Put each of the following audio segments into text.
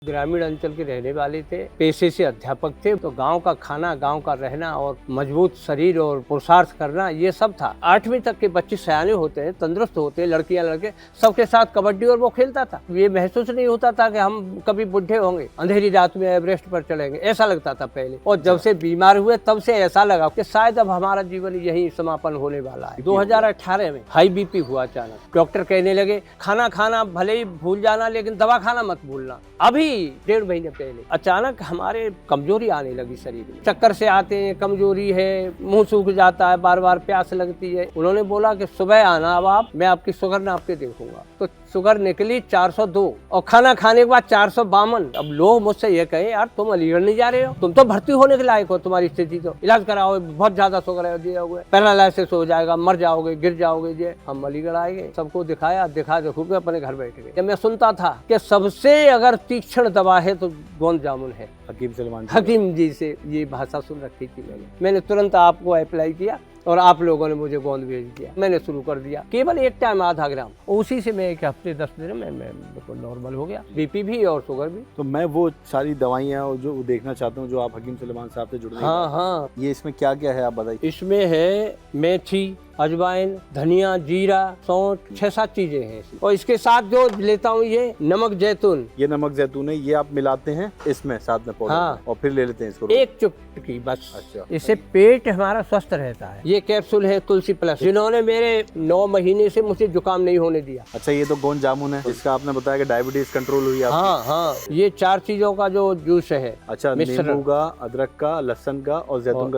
ग्रामीण अंचल के रहने वाले थे, पेशे से अध्यापक थे, तो गांव का खाना, गांव का रहना और मजबूत शरीर और पुरुषार्थ करना ये सब था। 8वीं तक के बच्चे सयाने होते हैं, तंदुरुस्त होते हैं, लड़कियां लड़के सबके साथ कबड्डी और वो खेलता था। ये महसूस नहीं होता था कि हम कभी बुढ़े होंगे, अंधेरी रात में एवरेस्ट पर चढ़ेंगे, ऐसा लगता था पहले। और जब से बीमार हुए तब से ऐसा लगा कि शायद अब हमारा जीवन यही समापन होने वाला है। 2018 में हाई बीपी हुआ अचानक। डॉक्टर कहने लगे खाना खाना भले ही भूल जाना लेकिन दवा खाना मत भूलना। अभी 1.5 महीने पहले अचानक हमारे कमजोरी आने लगी शरीर में, चक्कर से आते हैं, कमजोरी है, मुंह सूख जाता है, बार बार प्यास लगती है। उन्होंने बोला कि सुबह आना अब आप, मैं आपकी शुगर नाप के देखूंगा। तो शुगर निकली 402 और खाना खाने के बाद 452। अब लोग मुझसे ये कहे यार तुम अलीगढ़ नहीं जा रहे हो, तुम तो भर्ती होने के लायक हो, तुम्हारी स्थिति तो इलाज कराओ, बहुत ज्यादा शुगर है, दिया हुआ पैरालिसिस हो जाएगा, मर जाओगे, गिर जाओगे। जे हम अलीगढ़ आए गए, सबको दिखाया, दिखा देखो के अपने घर बैठ गए। जब मैं सुनता था कि सबसे अगर तीक्ष्ण दवा है तो गोंद जामुन है, हकीम जी से ये भाषा सुन रखी थी मैंने तुरंत आपको अप्लाई किया और आप लोगों ने मुझे गोंद भेज दिया। मैंने शुरू कर दिया, केवल एक टाइम आधा ग्राम, उसी से मैं 1 हफ्ते 10 दिन में बिल्कुल नॉर्मल हो गया, बीपी भी और शुगर भी। तो मैं वो सारी दवाइयाँ जो देखना चाहता हूँ जो आप हकीम सुलेमान साहब से जुड़ रहे हैं। हाँ, ये इसमें क्या क्या है आप बताइए। इसमें है मेथी, अजवाइन, धनिया, जीरा, सौंठ, 6-7 चीजें हैं और इसके साथ जो लेता हूँ ये नमक जैतून। ये नमक जैतून है, ये आप मिलाते हैं इसमें साथ में पाउडर। हाँ। और फिर ले लेते हैं इसको 1 चुटकी बस। अच्छा। इससे पेट हमारा स्वस्थ रहता है। ये कैप्सूल है तुलसी प्लस, जिन्होंने मेरे 9 महीने से मुझे जुकाम नहीं होने दिया। अच्छा, ये तो गोंद जामुन है, इसका आपने बताया कि डायबिटीज कंट्रोल हुई आपकी। हाँ, ये 4 चीजों का जो जूस है। अच्छा, नींबू का, अदरक का, लहसुन का और जैतून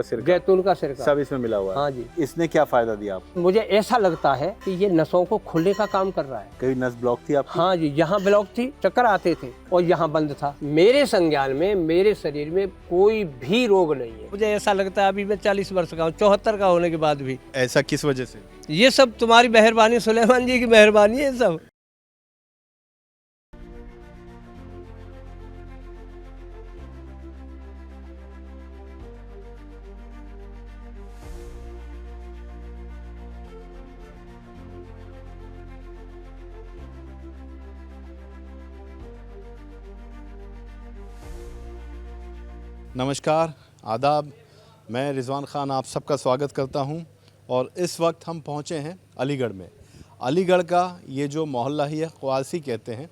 का सिरका, सब इसमें मिला हुआ है। हाँ जी। इसने क्या फायदा दिया आपको? मुझे ऐसा लगता है कि ये नसों को खुलने का काम कर रहा है। कभी नस ब्लॉक थी आपकी? हाँ जी, यहाँ ब्लॉक थी, चक्कर आते थे और यहाँ बंद था। मेरे संज्ञान में, मेरे शरीर में कोई भी रोग नहीं है। मुझे ऐसा लगता है अभी मैं 40 वर्ष का हूँ, 74 का होने के बाद भी। ऐसा किस वजह से? ये सब तुम्हारी मेहरबानी, सुलेमान जी की मेहरबानी है सब। नमस्कार, आदाब, मैं रिजवान ख़ान आप सबका स्वागत करता हूं। और इस वक्त हम पहुंचे हैं अलीगढ़ में। अलीगढ़ का ये जो मोहल्ला ही है, क्वारसी कहते हैं।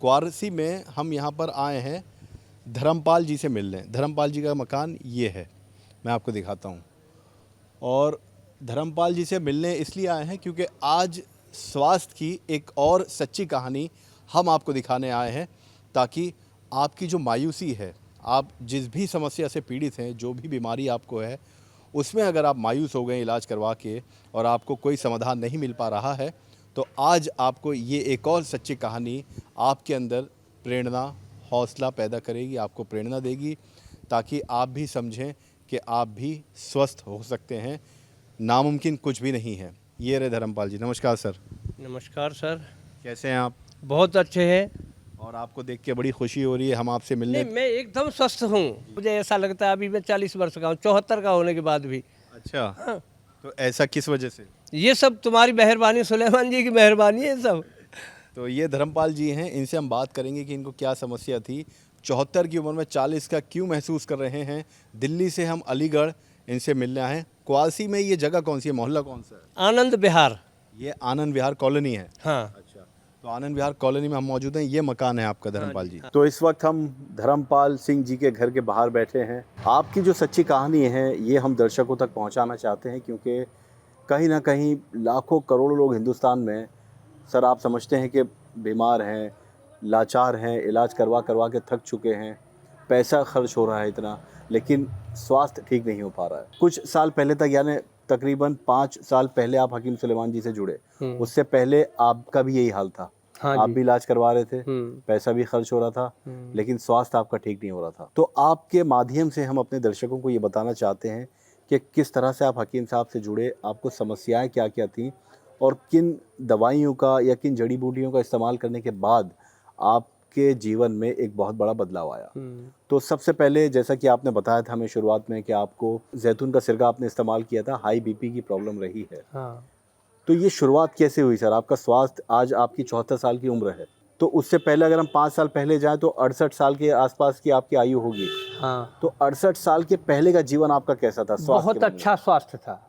क्वारसी में हम यहां पर आए हैं धर्मपाल जी से मिलने। धर्मपाल जी का मकान ये है, मैं आपको दिखाता हूं। और धर्मपाल जी से मिलने इसलिए आए हैं क्योंकि आज स्वास्थ्य की एक और सच्ची कहानी हम आपको दिखाने आए हैं, ताकि आपकी जो मायूसी है, आप जिस भी समस्या से पीड़ित हैं, जो भी बीमारी आपको है, उसमें अगर आप मायूस हो गए इलाज करवा के और आपको कोई समाधान नहीं मिल पा रहा है, तो आज आपको ये एक और सच्ची कहानी आपके अंदर प्रेरणा, हौसला पैदा करेगी, आपको प्रेरणा देगी, ताकि आप भी समझें कि आप भी स्वस्थ हो सकते हैं। नामुमकिन कुछ भी नहीं है। ये रहे धर्मपाल जी। नमस्कार सर। नमस्कार सर। कैसे हैं आप? बहुत अच्छे हैं। और आपको देख के बड़ी खुशी हो रही है हम आपसे मिलने। नहीं, मैं एकदम स्वस्थ हूँ। मुझे ऐसा लगता है अभी मैं 40 वर्ष का हूँ, 74 का होने के बाद भी। अच्छा। हाँ। तो ऐसा किस वजह से? ये सब तुम्हारी मेहरबानी, सुलेमान जी की मेहरबानी है सब। तो ये धर्मपाल जी हैं, इनसे हम बात करेंगे कि इनको क्या समस्या थी, 74 की उम्र में 40 का क्यों महसूस कर रहे हैं। दिल्ली से हम अलीगढ़ इनसे मिलने आए हैं। क्वारसी में ये जगह कौन सी है, मोहल्ला कौन सा है? आनंद विहार। ये आनंद विहार कॉलोनी है। हाँ। अच्छा, तो आनंद विहार कॉलोनी में हम मौजूद हैं। ये मकान है आपका धर्मपाल जी। तो इस वक्त हम धर्मपाल सिंह जी के घर के बाहर बैठे हैं। आपकी जो सच्ची कहानी है ये हम दर्शकों तक पहुंचाना चाहते हैं, क्योंकि कहीं ना कहीं लाखों करोड़ों लोग हिंदुस्तान में, सर आप समझते हैं कि बीमार हैं, लाचार हैं, इलाज करवा करवा के थक चुके हैं, पैसा खर्च हो रहा है इतना, लेकिन स्वास्थ्य ठीक नहीं हो पा रहा है। कुछ साल पहले तक, यानी तकरीबन 5 साल पहले आप हकीम सुलेमान जी से जुड़े, उससे पहले आपका भी यही हाल था। हाँ आप जी। भी इलाज करवा रहे थे, पैसा भी खर्च हो रहा था, लेकिन स्वास्थ्य आपका ठीक नहीं हो रहा था। तो आपके माध्यम से हम अपने दर्शकों को ये बताना चाहते हैं कि किस तरह से आप हकीम साहब से जुड़े, आपको समस्याएं क्या क्या थी और किन दवाइयों का या किन जड़ी बूटियों का इस्तेमाल करने के बाद आपके जीवन में एक बहुत बड़ा बदलाव आया। तो सबसे पहले, जैसा कि आपने बताया था हमें शुरुआत में कि आपको जैतून का सिरका आपने इस्तेमाल किया था, हाई बीपी की प्रॉब्लम रही है। हाँ। तो ये शुरुआत कैसे हुई सर? आपका स्वास्थ्य, आज आपकी 74 साल की उम्र है, तो उससे पहले अगर हम 5 साल पहले जाएं तो 68 साल के आसपास की आपकी आयु होगी। हाँ, तो 68 साल के पहले का जीवन आपका कैसा था, स्वास्थ्य बहुत के मामले अच्छा स्वास्थ्य था।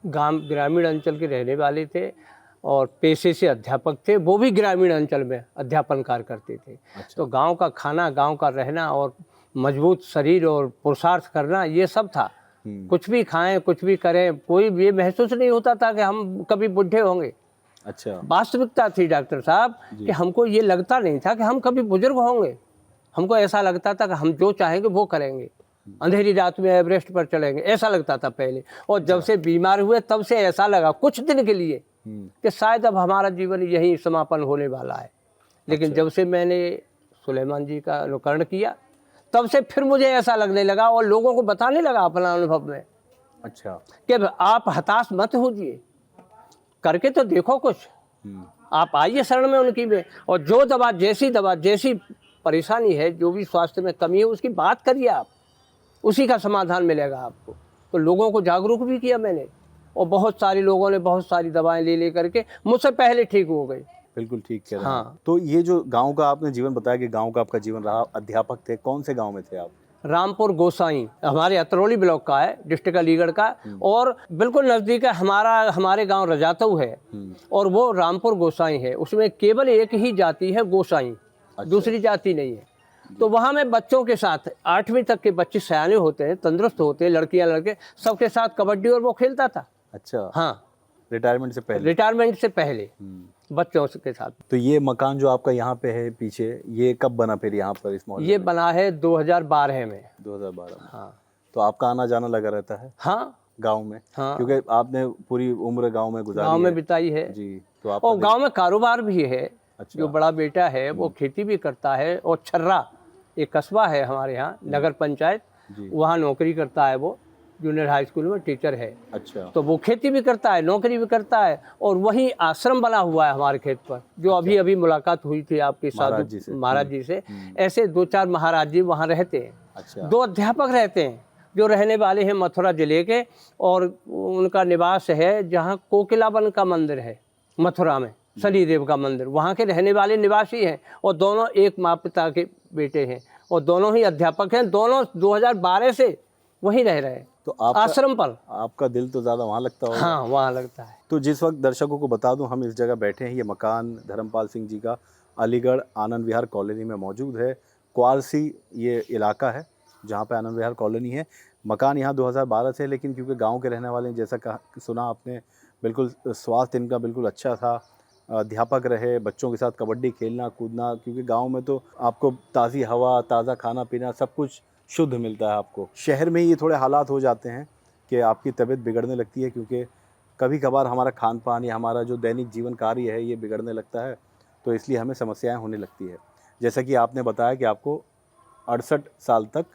गांव ग्रामीण अंचल के रहने वाले थे और पेशे से अध्यापक थे, वो भी ग्रामीण अंचल में अध्यापन कार्य करते थे। अच्छा। तो गांव का खाना, गांव का रहना और मजबूत शरीर और पुरुषार्थ करना, ये सब था। कुछ भी खाएं, कुछ भी करें, कोई ये महसूस नहीं होता था कि हम कभी बूढ़े होंगे। अच्छा। वास्तविकता थी डॉक्टर साहब कि हमको ये लगता नहीं था कि हम कभी बुजुर्ग होंगे। हमको ऐसा लगता था कि हम जो चाहेंगे वो करेंगे, अंधेरी रात में एवरेस्ट पर चलेंगे, ऐसा लगता था पहले। और जब से बीमार हुए तब से ऐसा लगा कुछ दिन के लिए कि शायद अब हमारा जीवन यही समापन होने वाला है। लेकिन जब से मैंने सुलेमान जी का अनुकरण किया तब से फिर मुझे ऐसा लगने लगा और लोगों को बताने लगा अपना अनुभव में। अच्छा। कि आप हताश मत होइए, करके तो देखो कुछ। आप आइए शरण में उनकी में, और जो दवा, जैसी परेशानी है, जो भी स्वास्थ्य में कमी है, उसकी बात करिए आप, उसी का समाधान मिलेगा आपको। तो लोगों को जागरूक भी किया मैंने, और बहुत सारे लोगों ने बहुत सारी दवाएं ले करके मुझसे पहले ठीक हो गए। बिल्कुल ठीक कह रहे हैं। हाँ। तो ये जो गांव का आपने जीवन बताया कि गांव का आपका जीवन रहा, अध्यापक थे, कौन से गांव में थे आप? रामपुर गोसाई हमारे अतरौली ब्लॉक का है, डिस्ट्रिक्ट अलीगढ़ का, और बिल्कुल नज़दीक है हमारे गांव रजातऊ है, और वो रामपुर गोसाई है। उसमें केवल एक ही जाति है, गोसाई। दूसरी जाति नहीं है। तो वहाँ मैं बच्चों के साथ 8वीं तक के बच्चे सयाने होते हैं, तंदुरुस्त होते हैं, लड़कियाँ लड़के सबके साथ कबड्डी और वो खेलता था। अच्छा। हाँ, रिटायरमेंट से पहले? रिटायरमेंट से पहले बच्चों के साथ। तो ये मकान जो आपका यहाँ पे है पीछे, ये कब बना फिर यहाँ पर इस मोहल्ले ये में? बना है 2012 में। 2012 में। हाँ। तो आपका आना जाना लगा रहता है हाँ, गांव में? हाँ। क्योंकि आपने पूरी उम्र गांव में गुजारी गांव में है। बिताई है जी। तो आप और गांव में कारोबार भी है। अच्छा। जो बड़ा बेटा है वो खेती भी करता है, और छर्रा एक कस्बा है हमारे यहाँ, नगर पंचायत, वहाँ नौकरी करता है। वो जूनियर हाई स्कूल में टीचर है। अच्छा। तो वो खेती भी करता है, नौकरी भी करता है, और वहीं आश्रम बना हुआ है हमारे खेत पर, जो अभी मुलाकात हुई थी आपके साथ महाराज जी से। ऐसे 2-4 महाराज जी वहाँ रहते हैं। अच्छा। 2 अध्यापक रहते हैं जो रहने वाले हैं मथुरा जिले के, और उनका निवास है जहाँ कोकिलावन का मंदिर है मथुरा में, शनिदेव का मंदिर, वहाँ के रहने वाले निवासी हैं। और दोनों एक माँ पिता के बेटे हैं, और दोनों ही अध्यापक हैं। दोनों 2012 से वहीं रह रहे हैं। तो आश्रम पर आपका दिल तो ज़्यादा वहाँ लगता होगा। हाँ, वहाँ लगता है। तो जिस वक्त दर्शकों को बता दूं, हम इस जगह बैठे हैं, ये मकान धर्मपाल सिंह जी का अलीगढ़ आनंद विहार कॉलोनी में मौजूद है। क्वारसी ये इलाका है जहाँ पे आनंद विहार कॉलोनी है। मकान यहाँ 2012 से है, लेकिन क्योंकि गांव के रहने वाले हैं, जैसा सुना आपने, बिल्कुल स्वास्थ्य इनका बिल्कुल अच्छा था। अध्यापक रहे, बच्चों के साथ कबड्डी खेलना कूदना, क्योंकि गांव में तो आपको ताज़ी हवा, ताज़ा खाना पीना सब कुछ शुद्ध मिलता है आपको। शहर में ये थोड़े हालात हो जाते हैं कि आपकी तबीयत बिगड़ने लगती है, क्योंकि कभी कभार हमारा खान पान या हमारा जो दैनिक जीवन कार्य है ये बिगड़ने लगता है, तो इसलिए हमें समस्याएं होने लगती है। जैसा कि आपने बताया कि आपको 68 साल तक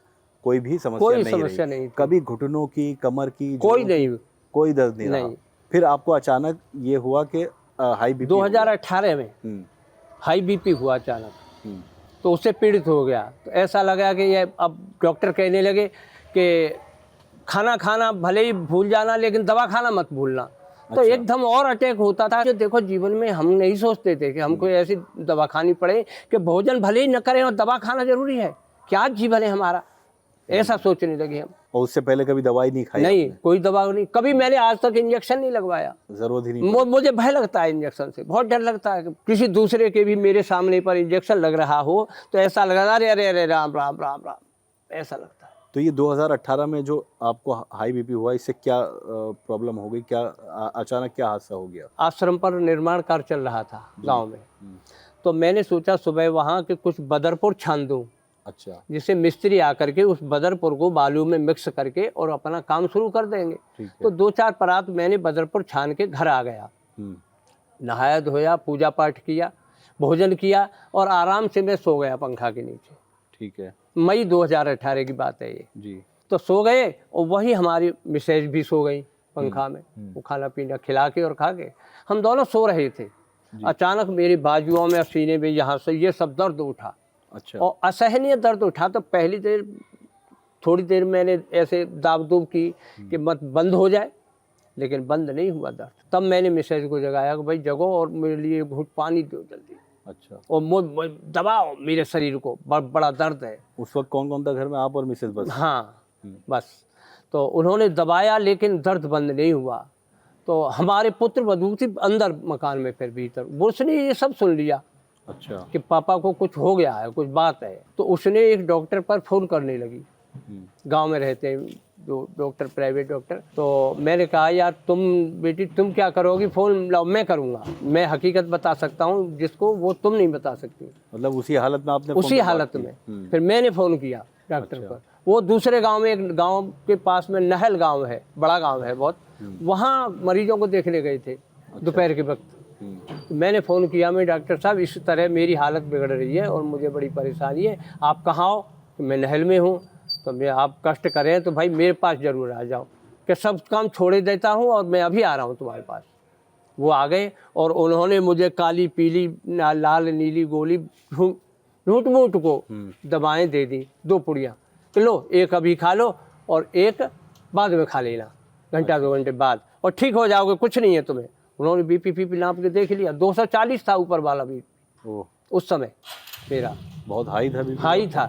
कोई भी समस्या नहीं, कभी घुटनों की, कमर की कोई दर्द नहीं रहा। फिर आपको अचानक ये हुआ कि हाई बीपी 2018 में हाई बीपी हुआ अचानक। तो उससे पीड़ित हो गया। तो ऐसा लगा कि ये, अब डॉक्टर कहने लगे कि खाना खाना भले ही भूल जाना, लेकिन दवा खाना मत भूलना। तो एकदम और अटैक होता था। जो देखो, जीवन में हम नहीं सोचते थे कि हमको ऐसी दवा खानी पड़े कि भोजन भले ही न करें और दवा खाना जरूरी है, क्या जीवन है हमारा, ऐसा सोचने लगे हम। और उससे पहले कभी दवाई नहीं खाई? नहीं, कोई दवा नहीं। कभी मैंने आज तक इंजेक्शन नहीं लगवाया, जरूरत ही नहीं। मुझे भय लगता है इंजेक्शन से, बहुत डर लगता है कि किसी दूसरे के भी मेरे सामने पर इंजेक्शन लग रहा हो तो ऐसा लगा, अरे अरे अरे राम राम राम राम, ऐसा लगता है। तो ये 2018 में जो आपको हाई बीपी हुआ, इससे क्या प्रॉब्लम हो गई? क्या अचानक क्या हादसा हो गया? आश्रम पर निर्माण कार्य चल रहा था गांव में, तो मैंने सोचा सुबह वहाँ के कुछ बदरपुर छान दूँ। अच्छा। जिससे मिस्त्री आकर के उस बदरपुर को बालू में मिक्स करके और अपना काम शुरू कर देंगे। तो 2-4 परात मैंने बदरपुर छान के घर आ गया, नहाया धोया, पूजा पाठ किया, भोजन किया, और आराम से मैं सो गया पंखा के नीचे। ठीक है। मई 2018 की बात है ये जी। तो सो गए, और वही हमारी मिसेज भी सो गई पंखा में। वो खाना पीना खिला के और खा के हम दोनों सो रहे थे। अचानक मेरी बाजुओं में, सीने में, यहाँ से ये सब दर्द उठा। अच्छा। और असहनीय दर्द उठा। तो पहली देर, थोड़ी देर मैंने ऐसे दाब-दूब की कि मत बंद हो जाए, लेकिन बंद नहीं हुआ दर्द। तब मैंने मिसेज को जगाया कि भाई जगो और मेरे लिए घूंट पानी दो जल्दी। अच्छा। और दबाओ मेरे शरीर को, बड़ा दर्द है। उस वक्त कौन कौन था घर में, आप और मिसेज बस? हाँ बस। तो उन्होंने दबाया लेकिन दर्द बंद नहीं हुआ। तो हमारे पुत्र वधू थी अंदर मकान में, फिर भीतर उसने ये सब सुन लिया अच्छा। कि पापा को कुछ हो गया है, कुछ बात है। तो उसने एक डॉक्टर पर फ़ोन करने लगी, गांव में रहते हैं जो डॉक्टर, प्राइवेट डॉक्टर। तो मैंने कहा यार तुम बेटी तुम क्या करोगी, फ़ोन लाओ मैं करूँगा, मैं हकीकत बता सकता हूँ जिसको वो तुम नहीं बता सकती। मतलब उसी हालत में आपने उसी हालत में फिर मैंने फ़ोन किया डॉक्टर पर। वो दूसरे गांव में, एक गांव के पास में नहल गांव है, बड़ा गांव है बहुत, वहाँ मरीजों को देखने गए थे दोपहर के वक्त। तो मैंने फ़ोन किया, मैं डॉक्टर साहब इस तरह मेरी हालत बिगड़ रही है और मुझे बड़ी परेशानी है, आप कहाँ हो? तो मैं नहल में हूँ। तो मैं आप कष्ट करें तो भाई मेरे पास ज़रूर आ जाओ, कि सब काम छोड़े देता हूँ और मैं अभी आ रहा हूँ तुम्हारे पास। वो आ गए और उन्होंने मुझे काली पीली लाल नीली गोली ढूंढ मूट को दवाएं दे दी, 2 पुड़ियाँ, कि लो एक अभी खा लो और एक बाद में खा लेना, घंटा 2 घंटे बाद, और ठीक हो जाओगे, कुछ नहीं है तुम्हें। उन्होंने बीपी फीपी नाप के देख लिया, 240 था ऊपर वाला बीपी उस समय मेरा, बहुत हाई था बीपी? हाई था।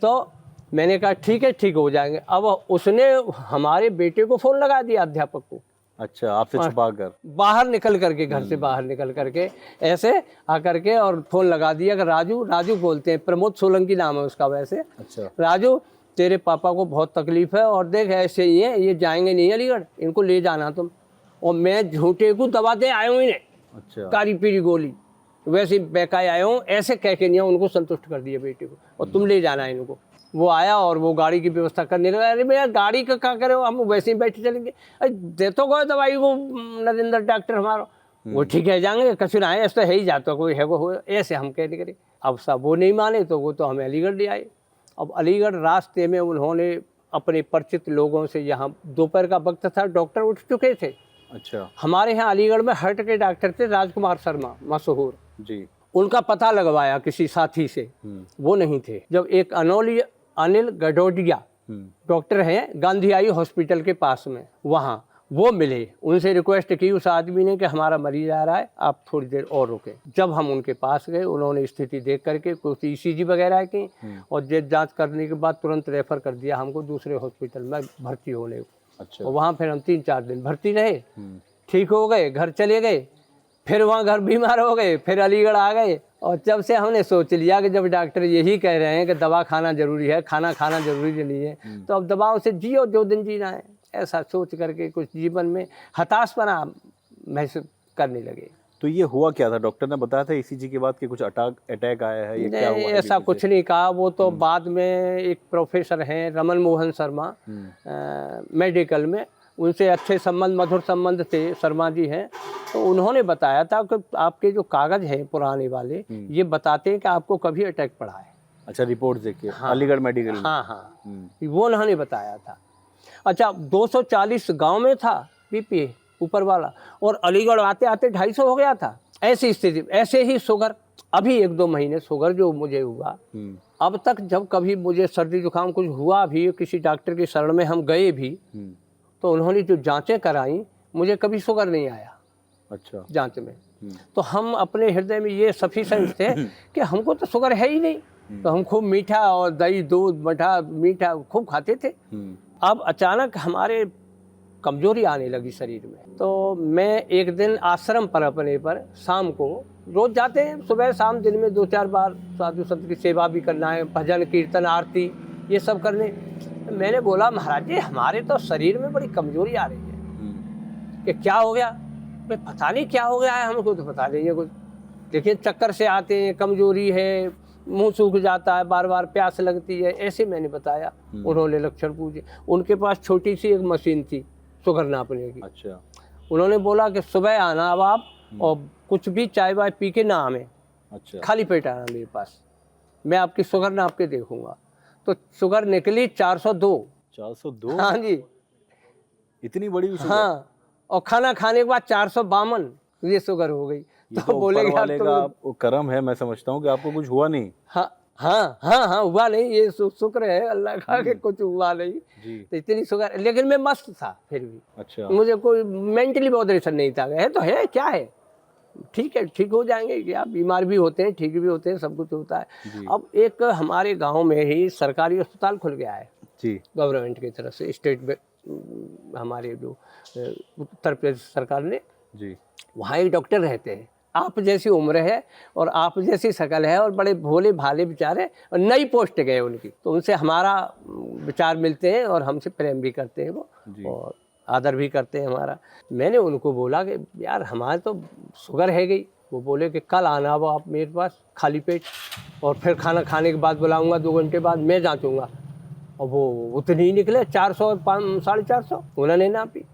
तो मैंने कहा ठीक है, ठीक हो जाएंगे। अब उसने हमारे बेटे को फ़ोन लगा दिया, अध्यापक को। अच्छा, आपसे छुपा कर? बाहर निकल करके, घर से बाहर निकल करके ऐसे आकर के, और फ़ोन लगा दिया कि राजू बोलते हैं, प्रमोद सोलंकी नाम है उसका वैसे। अच्छा। राजू तेरे पापा को बहुत तकलीफ़ है और देख ऐसे ही है, ये जाएंगे नहीं अलीगढ़, इनको ले जाना तुम। और मैं झूठे को दवा दे आया हूँ इन्हें, अच्छा, काली पीली गोली वैसे बहकाए आया हूँ, ऐसे कह के नहीं उनको संतुष्ट कर दिया बेटे को, और तुम ले जाना इनको। वो आया और वो गाड़ी की व्यवस्था करने लगा। अरे भैया गाड़ी का क्या करे हो, हम वैसे ही बैठे चलेंगे। अरे दे तो गए दवाई को नरेंद्र डॉक्टर हमारा, वो ठीक है जाएंगे, कचुर आए ऐसा है ही जाता कोई है वो, ऐसे हम कहने करे। अब सब वो नहीं माने तो वो तो हमें अलीगढ़ ले आए। अब अलीगढ़ रास्ते में उन्होंने अपने परिचित लोगों से, यहाँ दोपहर का वक्त था, डॉक्टर उठ चुके थे। अच्छा। हमारे यहाँ अलीगढ़ में हार्ट के डॉक्टर थे राजकुमार शर्मा, मशहूर जी, उनका पता लगवाया किसी साथी से, वो नहीं थे। जब एक अनिल गडोडिया डॉक्टर हैं गांधी आई हॉस्पिटल के पास में, वहाँ वो मिले, उनसे रिक्वेस्ट की उस आदमी ने कि हमारा मरीज आ रहा है, आप थोड़ी देर और रुके। जब हम उनके पास गए, उन्होंने स्थिति देख करके कुछ ECG वगैरह की और जेट जांच करने के बाद तुरंत रेफर कर दिया हमको दूसरे हॉस्पिटल में भर्ती होने को। अच्छा। और वहाँ फिर हम 3-4 दिन भर्ती रहे, ठीक हो गए, घर चले गए। फिर वहाँ घर बीमार हो गए, फिर अलीगढ़ आ गए। और जब से हमने सोच लिया कि जब डॉक्टर यही कह रहे हैं कि दवा खाना जरूरी है, खाना खाना जरूरी नहीं है, तो अब दवाओं से जियो जो दिन जीना है, ऐसा सोच करके कुछ जीवन में हताशपना महसूस करने लगे। तो ये हुआ क्या था? डॉक्टर ने बताया था ECG के बाद कि कुछ अटैक आया है, ये क्या हुआ है? ऐसा कुछ नहीं कहा। वो तो बाद में एक प्रोफेसर हैं रमन मोहन शर्मा, मेडिकल में, उनसे अच्छे संबंध, मधुर संबंध थे, शर्मा जी हैं, तो उन्होंने बताया था कि आपके जो कागज़ हैं पुराने वाले, ये बताते हैं कि आपको कभी अटैक पड़ा है। अच्छा, रिपोर्ट देखिए। हाँ, अलीगढ़ मेडिकल में। हाँ हाँ, वो उन्होंने बताया था। अच्छा, 240 गांव में था बीपी ऊपर वाला, और अलीगढ़ आते आते 250 हो गया था। ऐसी स्थिति, ऐसे ही शुगर, अभी 1-2 महीने शुगर जो मुझे हुआ, अब तक जब कभी मुझे सर्दी जुकाम कुछ हुआ भी, किसी डॉक्टर की शरण में हम गए भी, तो उन्होंने जो जांचें कराई, मुझे कभी शुगर नहीं आया। अच्छा। जांच में तो हम अपने हृदय में ये सफिशिएंट थे कि हमको तो शुगर है ही नहीं, तो हम खूब मीठा और दही दूध मठा मीठा खूब खाते थे। अब अचानक हमारे कमजोरी आने लगी शरीर में। तो मैं एक दिन आश्रम पर अपने पर शाम को, रोज जाते हैं सुबह शाम, दिन में 2-4 बार साधु संत की सेवा भी करना है, भजन कीर्तन आरती ये सब करने। मैंने बोला महाराज जी हमारे तो शरीर में बड़ी कमजोरी आ रही है, कि क्या हो गया? भाई पता नहीं क्या हो गया है, हमको तो पता नहीं है कुछ। देखिए चक्कर से आते हैं, कमजोरी है, मुंह सूख जाता है, बार बार प्यास लगती है, ऐसे मैंने बताया। उन्होंने लक्षण पूछे। उनके पास छोटी सी एक मशीन थी शुगर नापने की। अच्छा। उन्होंने बोला कि सुबह आना अब आप, और कुछ भी चाय वाय पी के ना आवे। अच्छा। खाली पेट आना मेरे पास, मैं आपकी शुगर नाप के देखूंगा। तो शुगर निकली 402। 402? हाँ जी, इतनी बड़ी शुगर? हाँ, और खाना खाने के बाद 452 ये शुगर हो गई। तो बोले तो करम है, मैं समझता हूँ कि आपको कुछ हुआ नहीं। हाँ हाँ हाँ हाँ, हुआ नहीं, ये शुक्र है अल्लाह का कि कुछ हुआ नहीं जी। तो इतनी शुगर, लेकिन मैं मस्त था फिर भी। अच्छा। मुझे कोई मेंटली बहुत रेशन नहीं था, है तो है क्या है, ठीक है, ठीक हो जाएंगे क्या, बीमार भी होते हैं, ठीक भी होते हैं, सब कुछ होता है। अब एक हमारे गांव में ही सरकारी अस्पताल खुल गया है जी। गवर्नमेंट की तरफ से, स्टेट में हमारे जो उत्तर प्रदेश सरकार ने, जी। वहाँ एक डॉक्टर रहते हैं, आप जैसी उम्र है और आप जैसी शकल है, और बड़े भोले भाले बेचारे, और नई पोस्ट गए उनकी, तो उनसे हमारा विचार मिलते हैं और हमसे प्रेम भी करते हैं वो, और आदर भी करते हैं हमारा। मैंने उनको बोला कि यार हमारे तो शुगर है गई। वो बोले कि कल आना वो आप मेरे पास खाली पेट, और फिर खाना खाने के बाद बुलाऊंगा, 2 घंटे बाद मैं जांचूंगा। और वो उतनी ही निकले, 400 450 उन्होंने नापी,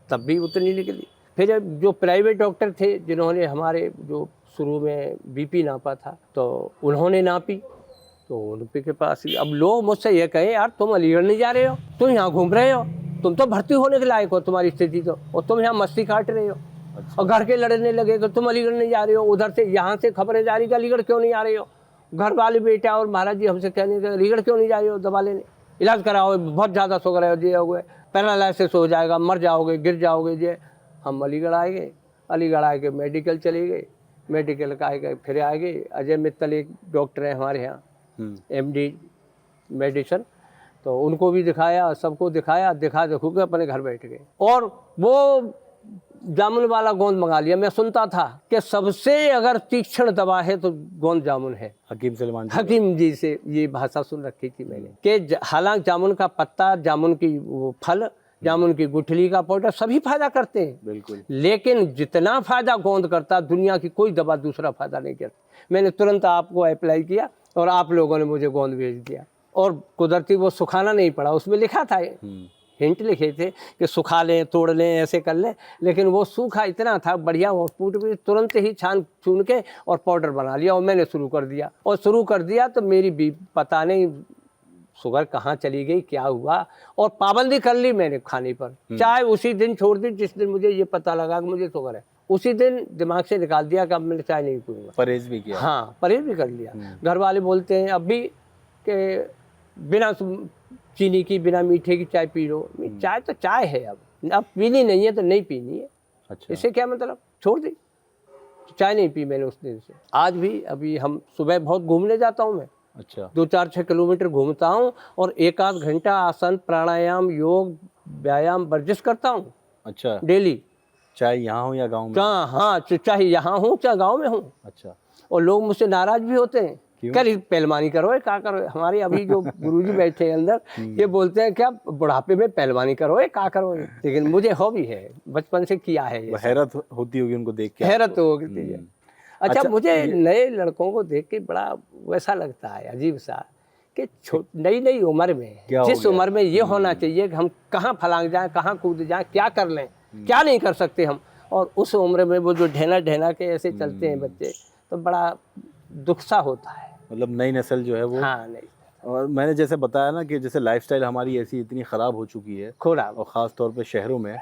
तब भी उतनी निकली। फिर जो प्राइवेट डॉक्टर थे जिन्होंने हमारे जो शुरू में बीपी नापा था, तो उन्होंने नापी, तो उनके पास ही अब लोग मुझसे ये कहे यार तुम अलीगढ़ नहीं जा रहे हो, तुम यहाँ घूम रहे हो, तुम तो भर्ती होने के लायक हो, तुम्हारी स्थिति तो, और तुम यहाँ मस्ती काट रहे हो। और घर के लड़ने लगे कि तुम अलीगढ़ नहीं जा रहे हो, उधर से यहाँ से खबरें जा रही कि अलीगढ़ क्यों नहीं आ रहे हो। घर वाले बेटा और महाराज जी हमसे कहने के अलीगढ़ क्यों नहीं जा रहे हो दवा लेने, इलाज कराओ, बहुत ज़्यादा शुगर है, ये हो गए, पैरालिसिस हो जाएगा, मर जाओगे, गिर जाओगे। ये हम अलीगढ़ आए गए, अलीगढ़ आए के मेडिकल चले गए, मेडिकल का आए गए, फिर आए गए अजय मित्तल एक डॉक्टर है हमारे यहाँ, MD मेडिसिन, तो उनको भी दिखाया, सबको दिखाया, दिखा देखो के अपने घर बैठ गए। और वो जामुन वाला गोंद मंगा लिया। मैं सुनता था कि सबसे अगर तीक्ष्ण दवा है तो गोंद जामुन है। हकीम जी से ये भाषा सुन रखी थी मैंने कि हालांकि जामुन का पत्ता, जामुन की वो फल, जामुन की गुठली का पाउडर सभी फायदा करते हैं, बिल्कुल, लेकिन जितना फायदा गोंद करता दुनिया की कोई दवा दूसरा फायदा नहीं करती। मैंने तुरंत आपको अप्लाई किया और आप लोगों ने मुझे गोंद भेज दिया। और कुदरती वो सुखाना नहीं पड़ा, उसमें लिखा था, हिंट लिखे थे कि सुखा लें, तोड़ लें, ऐसे कर लें, लेकिन वो सूखा इतना था बढ़िया, वो फूट भी तुरंत ही छान चुन के और पाउडर बना लिया, और मैंने शुरू कर दिया। और शुरू कर दिया तो मेरी भी पता नहीं शुगर कहाँ चली गई, क्या हुआ, और पाबंदी कर ली मैंने खाने पर। चाय उसी दिन छोड़ दी जिस दिन मुझे ये पता लगा कि मुझे शुगर है, उसी दिन दिमाग से निकाल दिया कि अब मैं चाय नहीं पीऊँगा। परहेज भी किया? हाँ, परहेज भी कर लिया। घर वाले बोलते हैं अब भी कि बिना चीनी की, बिना मीठे की चाय पी लो। चाय तो चाय है, अब पीनी नहीं है तो नहीं पीनी है। अच्छा, इससे क्या मतलब, छोड़ दी, चाय नहीं पी मैंने उस दिन से। आज भी अभी हम सुबह बहुत घूमने जाता हूँ मैं, अच्छा, 2-4-6 किलोमीटर घूमता हूँ, और 1-8 घंटा आसन, प्राणायाम, योग, व्यायाम, वर्जिश करता हूँ। अच्छा, डेली, चाहे यहाँ हो या गाँव में? हाँ, चाहे यहाँ हूँ चाहे गाँव में हूँ। अच्छा, और लोग मुझसे नाराज भी होते हैं, कर पहलवानी करो, क्या करो। हमारे अभी जो गुरुजी बैठे हैं अंदर, ये बोलते हैं क्या बुढ़ापे में पहलवानी करो, क्या करो, लेकिन मुझे हॉबी है, बचपन से किया है। हैरत होती होगी उनको देख के? हैरत होती है। अच्छा, मुझे नए लड़कों को देख के बड़ा वैसा लगता है, अजीब सा, कि नई उम्र में, जिस उम्र में ये होना चाहिए कि हम कहाँ फलांग जाएं, कहाँ कूद जाएं, क्या कर लें, क्या नहीं कर सकते हम, और उस उम्र में वो जो ढेना के ऐसे चलते हैं बच्चे, तो बड़ा दुख सा होता है। मतलब नई नस्ल जो है वो, हाँ, नहीं। और मैंने जैसे बताया ना कि जैसे लाइफस्टाइल हमारी ऐसी इतनी ख़राब हो चुकी है, खराब, और ख़ास तौर पे शहरों में,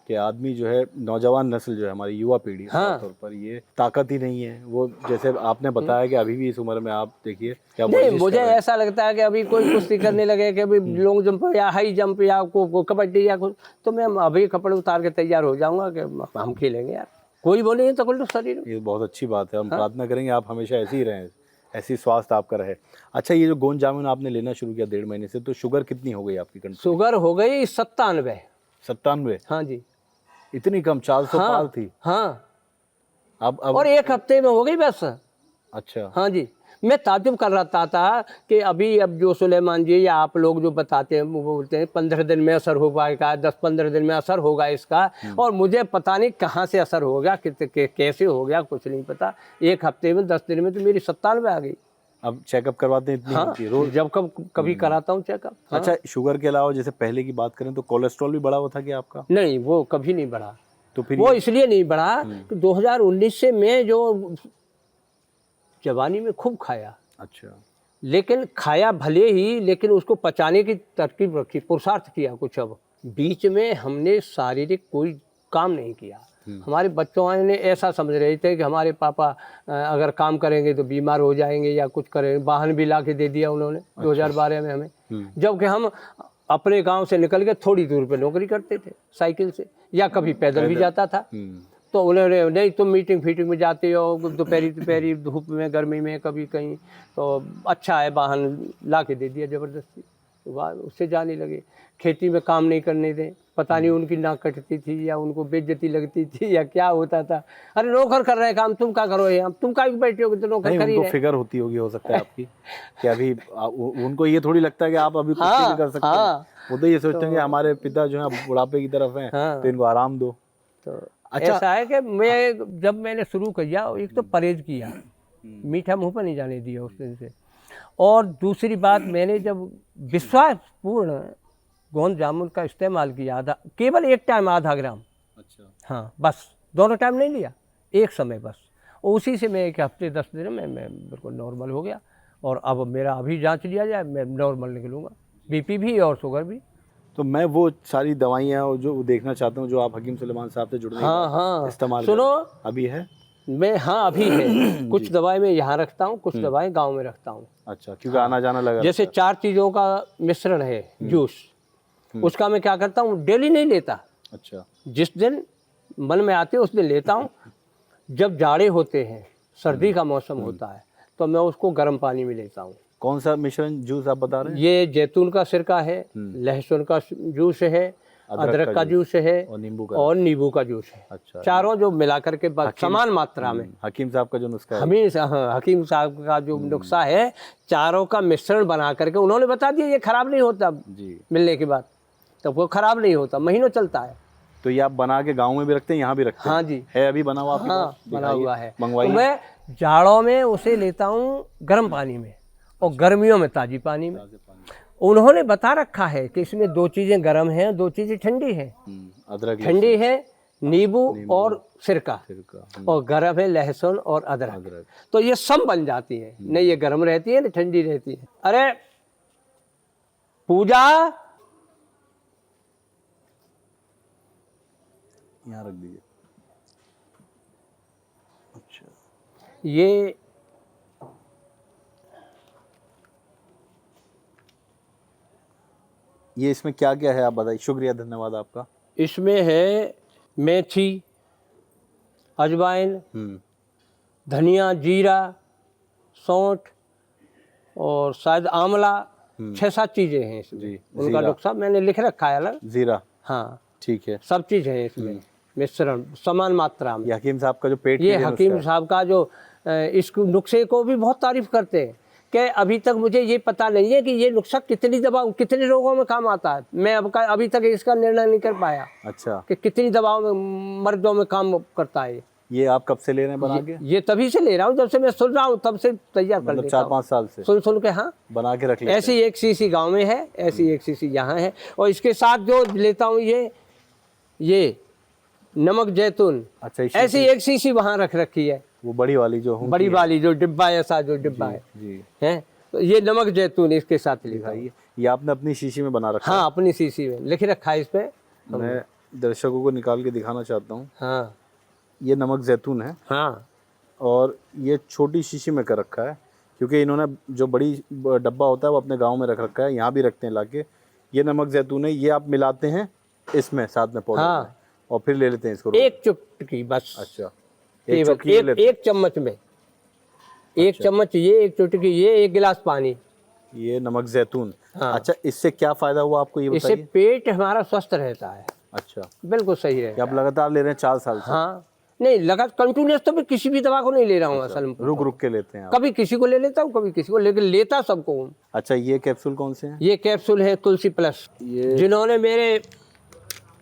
कि आदमी जो है, नौजवान नस्ल जो है हमारी युवा पीढ़ी, हाँ, तौर पर ये ताकत ही नहीं है। वो जैसे आपने बताया कि अभी भी इस उम्र में आप देखिए क्या, नहीं, मुझे ऐसा लगता है कि अभी कोई कुश्ती करने लगे कि अभी लॉन्ग जंप या हाई जंप या कबड्डी या कुछ, तो मैं अभी कपड़े उतार के तैयार हो जाऊँगा कि हम खेलेंगे यार, कोई बोले तो कुल शरीर। ये बहुत अच्छी बात है, हम प्रार्थना करेंगे आप हमेशा ऐसे ही रहें, ऐसी स्वास्थ्य आपका रहे। अच्छा, ये जो गोंद जामुन आपने लेना शुरू किया 1.5 महीने से, तो शुगर कितनी हो गई आपकी? शुगर हो गई 97। हाँ जी, इतनी कम, 400 पार थी। हाँ, अब और 1 हफ्ते में हो गई बस। अच्छा, हाँ जी, मैं ताजुब कर रहा था कि अभी अब जो सुलेमान जी या आप लोग जो बताते हैं, वो बोलते हैं 15 दिन में असर हो पाएगा, 10-15 दिन में असर होगा इसका, और मुझे पता नहीं कहाँ से असर हो गया, कैसे हो गया, कुछ नहीं पता। 1 हफ्ते में, 10 दिन में तो मेरी 97 आ गई। अब चेकअप करवाते हैं इतनी? हाँ, होती है रोज, जब कभी कराता हूँ चेकअप। हाँ। अच्छा, शुगर के अलावा जैसे पहले की बात करें तो कोलेस्ट्रॉल भी बढ़ा हुआ था क्या आपका? नहीं, वो कभी नहीं बढ़ा। तो फिर वो इसलिए नहीं बढ़ा कि 2019 से मैं जो जवानी में खूब खाया। अच्छा, लेकिन खाया भले ही, लेकिन उसको पचाने की तरकीब रखी, पुरुषार्थ किया कुछ। अब बीच में हमने शारीरिक कोई काम नहीं किया। हमारे बच्चों ने ऐसा समझ रहे थे कि हमारे पापा अगर काम करेंगे तो बीमार हो जाएंगे या कुछ करेंगे। वाहन भी ला के दे दिया उन्होंने। अच्छा। 2012 में हमें, जबकि हम अपने गांव से निकल के थोड़ी दूर पे नौकरी करते थे साइकिल से, या कभी पैदल भी जाता था। तो उन्होंने नहीं तुम मीटिंग फीटिंग में जाते हो दोपहरी धूप में गर्मी में कभी कहीं, तो अच्छा है वाहन ला के दे दिया ज़बरदस्ती, उससे जाने लगे। खेती में काम नहीं करने दें, पता नहीं उनकी नाक कटती थी या उनको बेइज्जती लगती थी या क्या होता था। अरे नौकर कर रहे काम, तुम क्या करो यहाँ, तुम क्या बैठे हो तो नौकर कर ही रहे। फिक्र होती होगी हो सकता है आपकी कि अभी उनको ये थोड़ी लगता है कि आप अभी कुछ नहीं कर सकते हैं। वो तो ये सोचते हैं कि हमारे पिता जो है बुढ़ापे की तरफ हैं, तो इनको आराम दो। तो अच्छा ऐसा है कि मैं जब मैंने शुरू किया, एक तो परहेज किया, मीठा मुंह पर नहीं जाने दिया उस दिन से, और दूसरी बात मैंने जब विश्वासपूर्ण गोंद जामुन का इस्तेमाल किया, केवल एक टाइम आधा ग्राम, अच्छा हाँ बस, दोनों टाइम नहीं लिया, एक समय बस, उसी से मैं 1 हफ्ते 10 दिन में मैं बिल्कुल नॉर्मल हो गया। और अब मेरा अभी जांच लिया जाए, मैं नॉर्मल निकलूँगा, बीपी भी और शुगर भी। तो मैं वो सारी दवाइयाँ जो देखना चाहता हूँ जो आप हकीम सुलेमान साहब से जुड़ने हाँ इस्तेमाल सुनो अभी है मैं, हाँ अभी है कुछ दवाएं मैं यहाँ रखता हूँ, कुछ दवाएं गांव में रखता हूँ। अच्छा, क्योंकि आना जाना लगा। जैसे 4 चीज़ों का मिश्रण है जूस, उसका मैं क्या करता हूँ, डेली नहीं लेता। अच्छा, जिस दिन मन में आते उस दिन लेता हूँ। जब जाड़े होते हैं, सर्दी का मौसम होता है, तो मैं उसको गर्म पानी में लेता हूँ। कौन सा मिश्रण जूस आप बता रहे हैं? ये जैतून का सिरका है, लहसुन का जूस है, अदरक का जूस है और नींबू का जूस है। अच्छा, चारों जो मिला करके समान मात्रा में। हकीम साहब का जो नुस्खा है, हकीम साहब का जो नुस्खा है, चारों का मिश्रण बना करके उन्होंने बता दिया, ये खराब नहीं होता जी मिलने के बाद, तो वो खराब नहीं होता, महीनों चलता है। तो ये आप बना के गाँव में भी रखते हैं, यहाँ भी रखते हैं? हाँ जी, है अभी बना हुआ? हाँ बना हुआ है, मंगवाइए। तो मैं जाड़ों में उसे लेता हूँ गर्म पानी में, और गर्मियों में ताजी पानी में। उन्होंने बता रखा है कि इसमें 2 चीजें गर्म हैं, 2 चीजें ठंडी हैं। अदरक ठंडी है, नींबू और सिरका, और गर्म है लहसुन और अदरक। तो ये सब बन जाती है, न ये गर्म रहती है न ठंडी रहती है। अरे पूजा यहाँ रख दीजिए। अच्छा, ये इसमें क्या क्या है आप बताइए। शुक्रिया, धन्यवाद आपका। इसमें है मेथी, अजवाइन, धनिया, जीरा, सौंठ और शायद आंवला, 6-7 चीजें हैं इसमें। उनका नुस्खा मैंने लिख रखा है अलग। जीरा, हाँ ठीक है, सब चीज है इसमें मिश्रण समान मात्रा में। हकीम साहब का जो पेट, ये हकीम साहब का जो इस नुस्खे को भी बहुत तारीफ करते हैं कि अभी तक मुझे ये पता नहीं है कि ये नुस्खा कितनी दवा कितने रोगों में काम आता है। मैं अभी तक इसका निर्णय नहीं कर पाया। अच्छा, कि कितनी दवाओं में, मर्दों में काम करता है। ये आप कब से ले रहे हैं बना के? ये तभी से ले रहा हूँ जब से मैं सुन रहा हूँ, तब से तैयार कर लेता हूँ। 4-5 साल से सुन के हाँ बना के रख लेते हैं। ऐसी 1 शीशी गाँव में है, ऐसी 1 शीशी यहाँ है, और इसके साथ जो लेता हूँ ये नमक जैतून। अच्छा, ऐसी 1 शीशी वहाँ रख रखी है, वो बड़ी वाली जो डिब्बा, ऐसा जो डिब्बा है, तो ये नमक जैतून इसके साथ लिखा है। ये आपने अपनी शीशी में बना रखा है? हाँ, अपनी शीशी में लिख रखा है इस पे। मैं दर्शकों को निकाल के दिखाना चाहता हूँ। हाँ, ये नमक जैतून है। हाँ, और ये छोटी शीशी में कर रखा है, क्योंकि इन्होंने जो बड़ी डब्बा होता है वो अपने गाँव में रख रखा है, यहाँ भी रखते हैं लाके। ये नमक जैतून है, ये आप मिलाते हैं इसमें साथ में पाउडर में, और फिर ले लेते हैं इसको 1 चुटकी बस। अच्छा, एक चम्मच में, 1 चम्मच ये, 1 चुटकी ये, 1 गिलास पानी, ये नमक जैतून। हाँ। अच्छा, इससे क्या फायदा हुआ आपको ये बताइए? इससे पेट हमारा स्वस्थ रहता है। अच्छा, बिल्कुल सही है। आप लगातार ले रहे हैं 4 साल से? हाँ, नहीं लगातार कंटिन्यूस तो मैं किसी भी दवा को नहीं ले रहा हूँ। असल में रुक के लेते हैं? कभी किसी को ले लेता हूँ, कभी किसी को, लेकिन लेता सबको हूँ। अच्छा, ये कैप्सूल कौन से हैं? ये कैप्सूल है तुलसी प्लस। जिन्होंने मेरे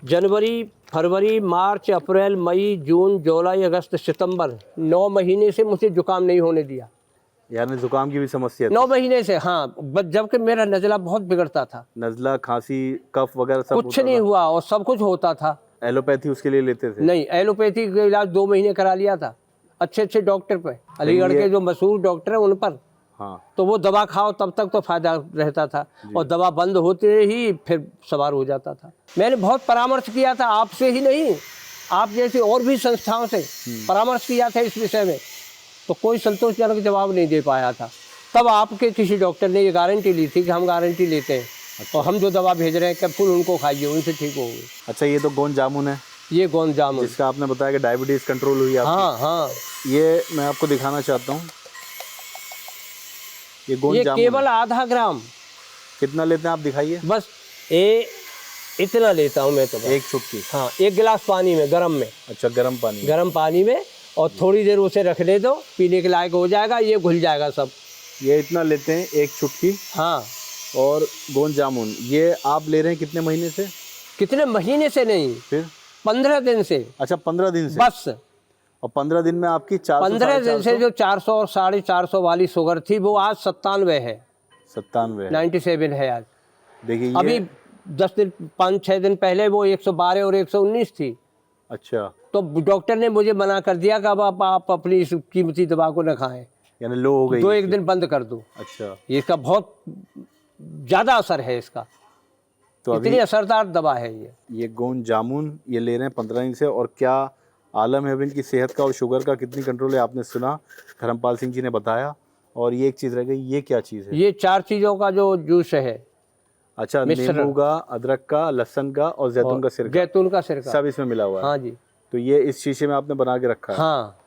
जनवरी, फरवरी, मार्च, अप्रैल, मई, जून, जुलाई, अगस्त, सितंबर 9 महीने से मुझे जुकाम नहीं होने दिया। यानी जुकाम की भी समस्या 9 महीने से? हाँ, जबकि मेरा नज़ला बहुत बिगड़ता था। नज़ला, खांसी, कफ वगैरह सब कुछ नहीं हुआ, और सब कुछ होता था। एलोपैथी उसके लिए लेते थे? नहीं, एलोपैथी का इलाज 2 महीने करा लिया था, अच्छे डॉक्टर पे, अलीगढ़ के जो मशहूर डॉक्टर है उन पर। हाँ, तो वो दवा खाओ तब तक तो फायदा रहता था, और दवा बंद होते ही फिर सवार हो जाता था। मैंने बहुत परामर्श किया था, आपसे ही नहीं, आप जैसी और भी संस्थाओं से परामर्श किया था इस विषय में, तो कोई संतोषजनक जवाब नहीं दे पाया था। तब आपके किसी डॉक्टर ने ये गारंटी ली थी कि हम गारंटी लेते हैं। अच्छा। और हम जो दवा भेज रहे हैं कैप्सूल उनको खाइए, उनसे ठीक होगी। अच्छा, ये तो गोंद जामुन है, ये गोंद जामुन। जिसका आपने बताया कि डायबिटीज कंट्रोल हुई आपकी। हाँ हाँ, ये मैं आपको दिखाना चाहता हूँ, ये गोंद ये जामुन केवल है। आधा ग्राम। कितना लेते हैं आप, दिखाइए। बस ये इतना लेता हूँ मैं तो बस। एक चुटकी। हाँ, 1 गिलास पानी में, गरम में। अच्छा, गर्म पानी में। गरम पानी में, और थोड़ी देर उसे रख दे दो, पीने के लायक हो जाएगा, ये घुल जाएगा सब। ये इतना लेते हैं, एक चुटकी। हाँ। और गोंद जामुन ये आप ले रहे हैं कितने महीने से? कितने महीने से नहीं, फिर 15 दिन से। अच्छा, 15 दिन से बस। और 15 दिन में आपकी 400 15 दिन से जो 400 और 450 वाली शुगर थी, वो आज 97 है। 97 है। 97 है आज। देखिए ये अभी 10 दिन 5-6 दिन पहले वो 112 और 119 थी। अच्छा, तो डॉक्टर ने मुझे मना कर दिया कि अब आप अपनी इस कीमती दवा को न खाएं, यानी लो हो गई। 2-1 दिन बंद कर दो। अच्छा, इसका बहुत ज़्यादा असर है इसका, तो इतनी अभी असरदार दवा है ये गोंद जामुन ये ले रहे हैं 15 दिन से, और क्या आलम है इनकी सेहत का और शुगर का कितनी कंट्रोल है आपने सुना, धर्मपाल सिंह जी ने बताया। और ये एक चीज़ रह गई, ये क्या चीज़ है? ये 4 चीज़ों का जो जूस है। अच्छा, नींबू का, अदरक का, लहसुन का और जैतून का सिरका। जैतून का सिरका सब इसमें मिला हुआ है। हाँ जी। तो ये इस शीशे में आपने बना के रखा है। हाँ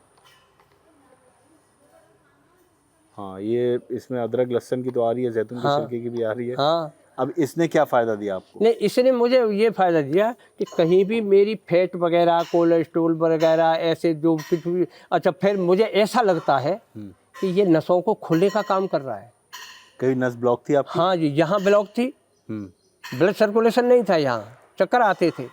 हाँ, ये इसमें अदरक लहसुन की तो आ रही है, जैतून के सिरके की भी आ रही है। हाँ। अब इसने क्या फ़ायदा दिया आपको? नहीं, इसने मुझे ये फ़ायदा दिया कि कहीं भी मेरी फैट वगैरह, कोलेस्ट्रोल वगैरह, ऐसे जो कुछ भी, अच्छा फिर मुझे ऐसा लगता है कि ये नसों को खोलने का काम कर रहा है। कहीं नस ब्लॉक थी आपकी? हाँ जी, यहाँ ब्लॉक थी, ब्लड सर्कुलेशन नहीं था, यहाँ चक्कर आते थे,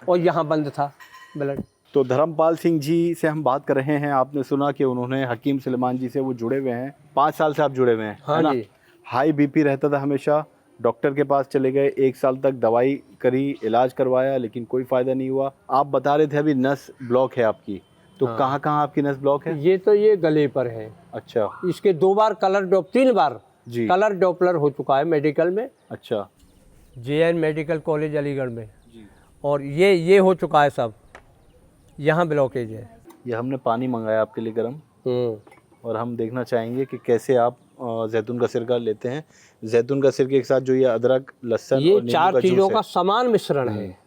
और यहाँ बंद था ब्लड। तो धर्मपाल सिंह जी से हम बात कर रहे हैं। आपने सुना कि उन्होंने हकीम सुलेमान जी से वो जुड़े हुए हैं, 5 साल से आप जुड़े हुए हैं। हाँ है ना? जी। हाई बीपी रहता था हमेशा, डॉक्टर के पास चले गए, 1 साल तक दवाई करी, इलाज करवाया, लेकिन कोई फ़ायदा नहीं हुआ। आप बता रहे थे अभी नस ब्लॉक है आपकी, तो कहाँ कहाँ आपकी नस ब्लॉक है? ये तो ये गले पर है। अच्छा, इसके 2 बार कलर 3 बार जी। कलर डॉपलर हो चुका है मेडिकल में, अच्छा, JN मेडिकल कॉलेज अलीगढ़ में। और ये हो चुका है सब, यहाँ ब्लॉकेज है। ये हमने पानी मंगाया आपके लिए गर्म, और हम देखना चाहेंगे कि कैसे आप जैतून का सिरका लेते हैं। जैतून का सिरके के साथ जो ये अदरक, लहसुन ये और नींबू 4 का चीज़ों जूस का है, समान मिश्रण है।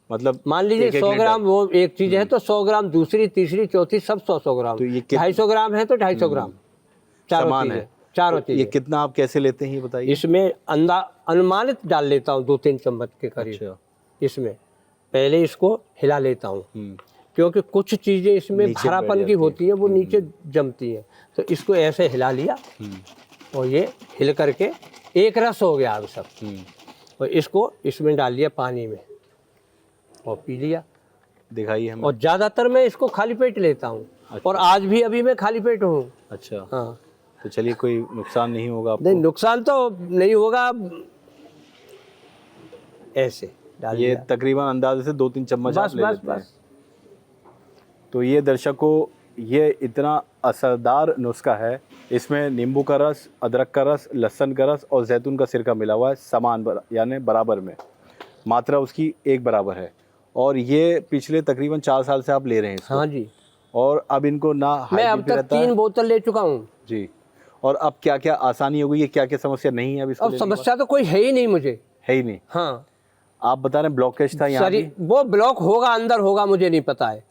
मतलब मान लीजिए 100 ग्राम वो एक चीज़ है तो 100 ग्राम दूसरी, तीसरी, चौथी सब 100 ग्राम। तो ये 250 ग्राम है तो 250 ग्राम, चारों समान चीज़ें, है। चारों तो ये चीज़ें। कितना आप कैसे लेते हैं ये बताइए? इसमें अनुमानित डाल लेता हूँ 2-3 चम्मच के करीब। अच्छा। इसमें पहले इसको हिला लेता हूँ, क्योंकि कुछ चीज़ें इसमें नीचे बैठ भारापन की जाती होती हैं, वो नीचे जमती हैं। तो इसको ऐसे हिला लिया, और ये हिल करके एक रस हो गया अब सब। और इसको इसमें डाल लिया पानी में और पी लिया। दिखाइए हमें। और ज़्यादातर मैं इसको खाली पेट लेता हूँ। और आज भी अभी मैं खाली पेट हूँ। अच्छा, हाँ, तो चलिए, कोई नुकसान नहीं होगा आपको? नहीं नुकसान तो नहीं होगा। ऐसे डाल ये लिया, तकरीबन अंदाजे से 2-3 चम्मच आप बस ले बस लेते हैं। बस। तो ये दर्शकों, ये इतना असरदार नुस्खा है। इसमें नींबू का रस, अदरक का रस, लहसुन का रस और जैतून का सिरका मिला हुआ है, समान यानी बराबर में, मात्रा उसकी एक बराबर है। और ये पिछले तकरीबन 4 साल से आप ले रहे हैं इसको। हाँ जी। और अब इनको ना मैं हाई अब बीपी तक रहता है 3 बोतल ले चुका हूँ जी। और अब क्या क्या आसानी हो गई है, क्या क्या समस्या नहीं है अब इसको अब लेने के समस्या तो कोई है ही नहीं मुझे। बाद? है ही नहीं। हाँ, आप बता रहे हैं ब्लॉकेज था यहाँ भी? वो ब्लॉक होगा, अंदर होगा, मुझे नहीं पता है,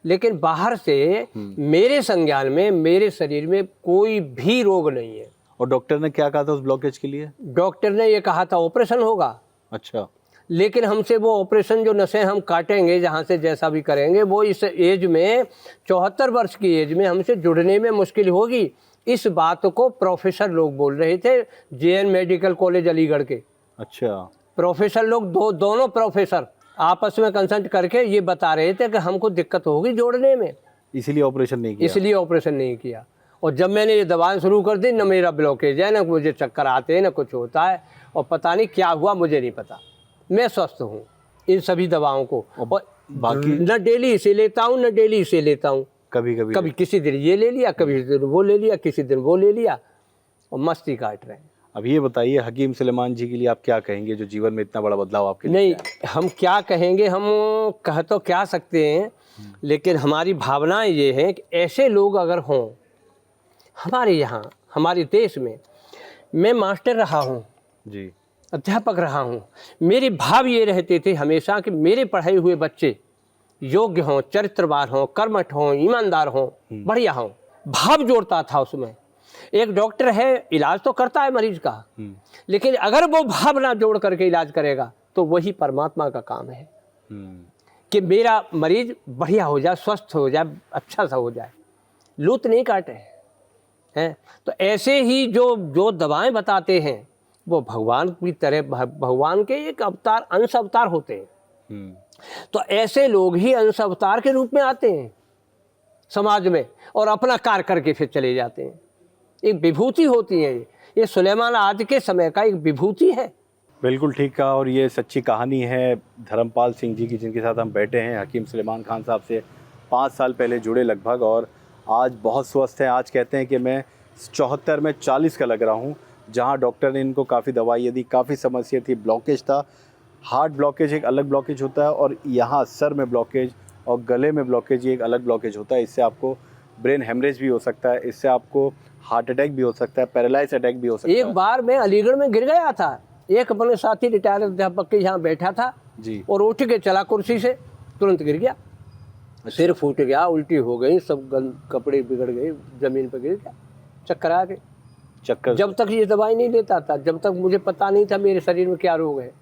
लेकिन बाहर से मेरे संज्ञान में, मेरे शरीर में कोई भी रोग नहीं है। और डॉक्टर ने क्या कहा था उस ब्लॉकेज के लिए? डॉक्टर ने ये कहा था ऑपरेशन होगा। अच्छा, लेकिन हमसे वो ऑपरेशन, जो नसें हम काटेंगे जहाँ से, जैसा भी करेंगे, वो इस एज में, 74 वर्ष की एज में हमसे जुड़ने में मुश्किल होगी। इस बात को प्रोफेसर लोग बोल रहे थे, JN मेडिकल कॉलेज अलीगढ़ के। अच्छा, प्रोफेसर लोग, दोनों प्रोफेसर आपस में कंसल्ट करके ये बता रहे थे कि हमको दिक्कत होगी जोड़ने में, इसीलिए ऑपरेशन नहीं किया। इसलिए ऑपरेशन नहीं किया। और जब मैंने ये दवाएं शुरू कर दी, न मेरा ब्लॉकेज है, न मुझे चक्कर आते हैं, न कुछ होता है, और पता नहीं क्या हुआ, मुझे नहीं पता। मैं स्वस्थ हूँ इन सभी दवाओं को। और बाकी न डेली इसे लेता हूँ, न डेली इसे लेता हूँ। कभी कभी कभी किसी दिन ये ले लिया, कभी किसी दिन वो ले लिया, किसी दिन वो ले लिया, और मस्ती काट रहे हैं। अब ये बताइए, हकीम सुलेमान जी के लिए आप क्या कहेंगे, जो जीवन में इतना बड़ा बदलाव आपके लिए? नहीं, हम क्या कहेंगे, हम कह तो क्या सकते हैं, लेकिन हमारी भावनाएं ये हैं कि ऐसे लोग अगर हों हमारे यहाँ, हमारे देश में। मैं मास्टर रहा हूँ जी, अध्यापक रहा हूँ। मेरे भाव ये रहते थे हमेशा कि मेरे पढ़ाए हुए बच्चे योग्य हों, चरित्रवान हों, कर्मठ हों, ईमानदार हों, बढ़िया हों, भाव जोड़ता था उसमें। एक डॉक्टर है, इलाज तो करता है मरीज का, लेकिन अगर वो भाव ना जोड़ करके इलाज करेगा तो वही परमात्मा का काम है कि मेरा मरीज बढ़िया हो जाए, स्वस्थ हो जाए, अच्छा सा हो जाए, लूट नहीं काटे हैं। तो ऐसे ही जो जो दवाएं बताते हैं वो भगवान की तरह, भगवान के एक अवतार, अंश अवतार होते हैं। तो ऐसे लोग ही अंश अवतार के रूप में आते हैं समाज में और अपना कार्य करके फिर चले जाते हैं। एक विभूति होती है ये सुलेमान आज के समय का एक विभूति है। बिल्कुल ठीक कहा, और ये सच्ची कहानी है धर्मपाल सिंह जी की, जिनके साथ हम बैठे हैं। हकीम सुलेमान खान साहब से 5 साल पहले जुड़े लगभग, और आज बहुत स्वस्थ हैं। आज कहते हैं कि मैं 74 में 40 का लग रहा हूँ। जहाँ डॉक्टर ने इनको काफ़ी दवाइयाँ दी, काफ़ी समस्या थी, ब्लॉकेज था, हार्ट ब्लॉकेज एक अलग ब्लॉकेज होता है, और यहाँ सर में ब्लॉकेज और गले में ब्लॉकेज ये एक अलग ब्लॉकेज होता है। इससे आपको ब्रेन हेमरेज भी हो सकता है, इससे आपको हार्ट अटैक भी हो सकता है, पैरालाइज अटैक भी हो सकता है। एक बार मैं अलीगढ़ में गिर गया था, एक अपने साथी रिटायर्ड अध्यापक के यहाँ बैठा था जी, और उठ के चला कुर्सी से, तुरंत गिर गया, सिर फूट गया, उल्टी हो गई, सब कपड़े बिगड़ गए, जमीन पर गिर गया, चक्कर आ गए। चक्कर जब तक ये दवाई नहीं लेता था, जब तक मुझे पता नहीं था मेरे शरीर में क्या रोग है,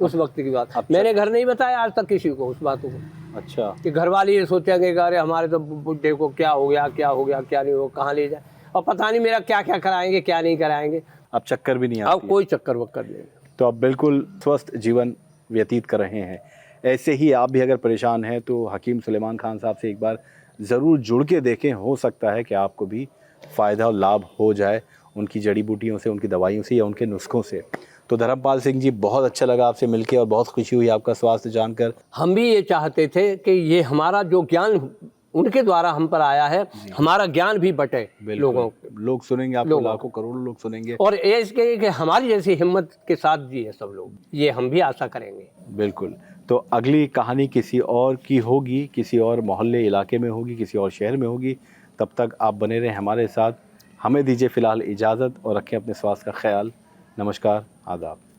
उस वक्त की बात। मैंने घर नहीं बताया आज तक किसी को उस बातों को। अच्छा, कि घर वाले ये सोचेंगे कि अरे हमारे तो बुढ़े को क्या हो गया, क्या हो गया, क्या नहीं हो, कहाँ ले जाए, और पता नहीं मेरा क्या क्या कराएंगे, क्या नहीं कराएंगे। अब चक्कर भी नहीं आती अब कोई चक्कर वक्कर नहीं। तो आप बिल्कुल स्वस्थ जीवन व्यतीत कर रहे हैं। ऐसे ही आप भी अगर परेशान हैं तो हकीम सुलेमान खान साहब से एक बार ज़रूर जुड़ के देखें, हो सकता है कि आपको भी फ़ायदा और लाभ हो जाए उनकी जड़ी बूटियों से, उनकी दवाइयों से या उनके नुस्खों से। तो धर्मपाल सिंह जी, बहुत अच्छा लगा आपसे मिलके और बहुत खुशी हुई आपका स्वास्थ्य जानकर। हम भी ये चाहते थे कि ये हमारा जो ज्ञान उनके द्वारा हम पर आया है, हमारा ज्ञान भी बटे लोगों को। लोग सुनेंगे आपको, लाखों करोड़ों लोग सुनेंगे, और ये इसके कि हमारी जैसी हिम्मत के साथ जिए सब लोग, ये हम भी आशा करेंगे। बिल्कुल। तो अगली कहानी किसी और की होगी, किसी और मोहल्ले इलाके में होगी, किसी और शहर में होगी। तब तक आप बने रहें हमारे साथ। हमें दीजिए फ़िलहाल इजाज़त और रखें अपने स्वास्थ्य का ख्याल। नमस्कार, आदाब।